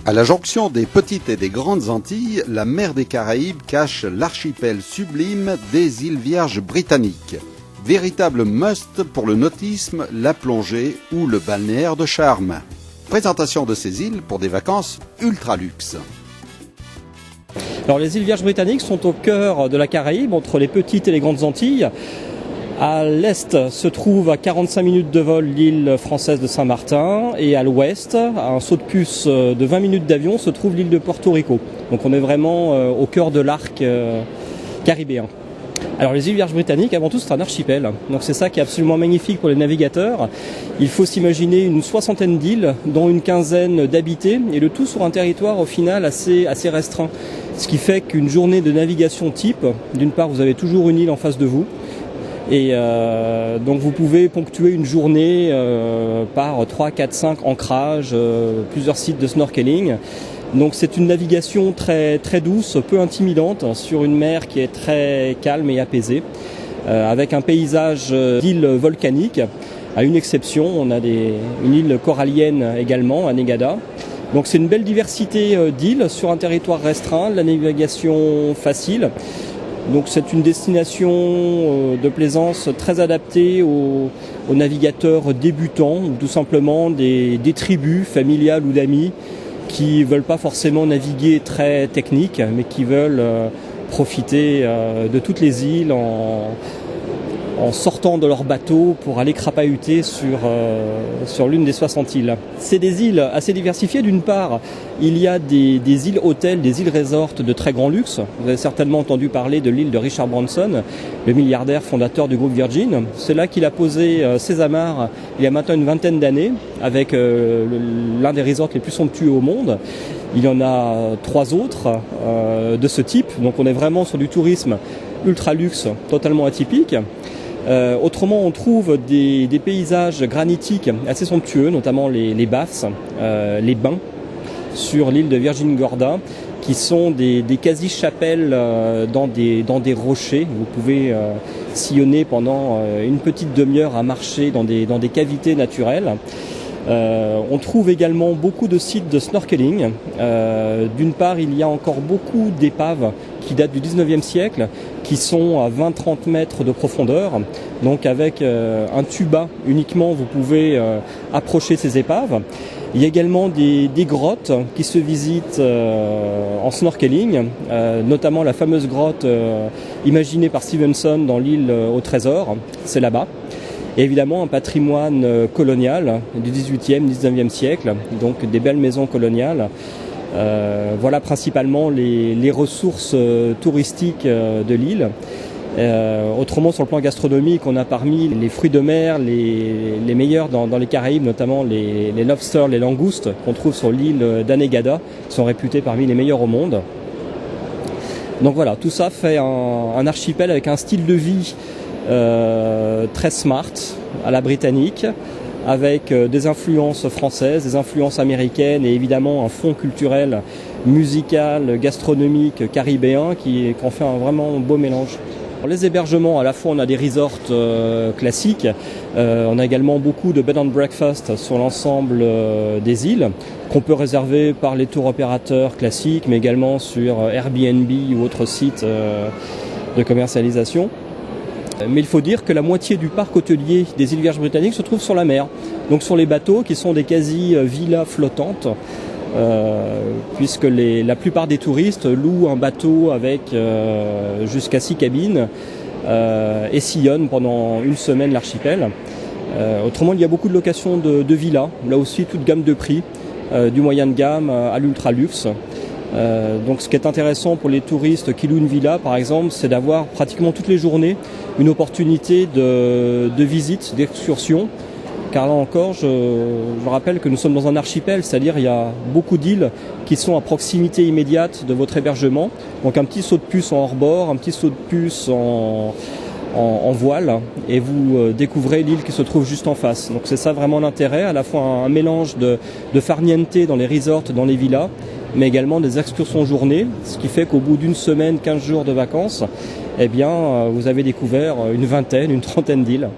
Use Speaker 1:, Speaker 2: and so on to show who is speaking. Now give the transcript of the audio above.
Speaker 1: À la jonction des petites et des grandes Antilles, la mer des Caraïbes cache l'archipel sublime des îles Vierges britanniques. Véritable must pour le nautisme, la plongée ou le balnéaire de charme. Présentation de ces îles pour des vacances ultra luxe.
Speaker 2: Alors les îles Vierges britanniques sont au cœur de la Caraïbe, entre les petites et les grandes Antilles. À l'est se trouve à 45 minutes de vol l'île française de Saint-Martin et à l'ouest, à un saut de puce de 20 minutes d'avion, se trouve l'île de Porto Rico. Donc on est vraiment au cœur de l'arc caribéen. Alors les îles Vierges britanniques, avant tout, c'est un archipel. Donc c'est ça qui est absolument magnifique pour les navigateurs. Il faut s'imaginer une soixantaine d'îles, dont une quinzaine d'habités, et le tout sur un territoire au final assez restreint. Ce qui fait qu'une journée de navigation type, d'une part vous avez toujours une île en face de vous, et donc vous pouvez ponctuer une journée par 3, 4, 5 ancrages, plusieurs sites de snorkeling. Donc c'est une navigation très douce, peu intimidante, sur une mer qui est très calme et apaisée, avec un paysage d'îles volcaniques. À une exception, on a une île corallienne également, à Negada. Donc c'est une belle diversité d'îles sur un territoire restreint, la navigation facile. Donc c'est une destination de plaisance très adaptée aux navigateurs débutants, ou tout simplement des tribus familiales ou d'amis qui veulent pas forcément naviguer très technique, mais qui veulent profiter de toutes les îles en sortant de leur bateau pour aller crapahuter sur l'une des 60 îles. C'est des îles assez diversifiées. D'une part, il y a des îles hôtels, des îles resorts de très grand luxe. Vous avez certainement entendu parler de l'île de Richard Branson, le milliardaire fondateur du groupe Virgin. C'est là qu'il a posé ses amarres il y a maintenant une vingtaine d'années, avec l'un des resorts les plus somptueux au monde. Il y en a 3 autres de ce type. Donc on est vraiment sur du tourisme ultra luxe, totalement atypique. Autrement, on trouve des paysages granitiques assez somptueux, notamment les baths, les bains sur l'île de Virgin Gorda, qui sont des quasi-chapelles dans des rochers. Vous pouvez sillonner pendant une petite demi-heure à marcher dans des cavités naturelles. On trouve également beaucoup de sites de snorkeling. D'une part, il y a encore beaucoup d'épaves qui datent du 19e siècle, qui sont à 20-30 mètres de profondeur. Donc avec un tuba uniquement, vous pouvez approcher ces épaves. Il y a également des grottes qui se visitent en snorkeling, notamment la fameuse grotte imaginée par Stevenson dans l'île au trésor, c'est là-bas. Et évidemment un patrimoine colonial du 18e, 19e siècle, donc des belles maisons coloniales. Voilà principalement les ressources touristiques de l'île. Autrement, sur le plan gastronomique, on a parmi les fruits de mer les meilleurs dans les Caraïbes, notamment les lobsters, les langoustes qu'on trouve sur l'île d'Anegada, qui sont réputés parmi les meilleurs au monde. Donc voilà, tout ça fait un archipel avec un style de vie très smart, à la britannique, avec des influences françaises, des influences américaines et évidemment un fond culturel, musical, gastronomique, caribéen qui en fait un vraiment beau mélange. Les hébergements, à la fois on a des resorts classiques, on a également beaucoup de bed and breakfast sur l'ensemble des îles qu'on peut réserver par les tours opérateurs classiques, mais également sur Airbnb ou autres sites de commercialisation. Mais il faut dire que la moitié du parc hôtelier des îles Vierges britanniques se trouve sur la mer, donc sur les bateaux qui sont des quasi-villas flottantes, puisque la plupart des touristes louent un bateau avec jusqu'à 6 cabines et sillonnent pendant une semaine l'archipel. Autrement, il y a beaucoup de locations de villas, là aussi toute gamme de prix, du moyen de gamme à l'ultra luxe. Donc ce qui est intéressant pour les touristes qui louent une villa par exemple, c'est d'avoir pratiquement toutes les journées une opportunité de visite, d'excursion, car là encore je rappelle que nous sommes dans un archipel, c'est-à-dire il y a beaucoup d'îles qui sont à proximité immédiate de votre hébergement, donc un petit saut de puce en hors-bord, un petit saut de puce en voile, et vous découvrez l'île qui se trouve juste en face. Donc c'est ça vraiment l'intérêt, à la fois un mélange de farniente dans les resorts, dans les villas, mais également des excursions journées, ce qui fait qu'au bout d'une semaine, 15 jours de vacances, eh bien, vous avez découvert une vingtaine, une trentaine d'îles.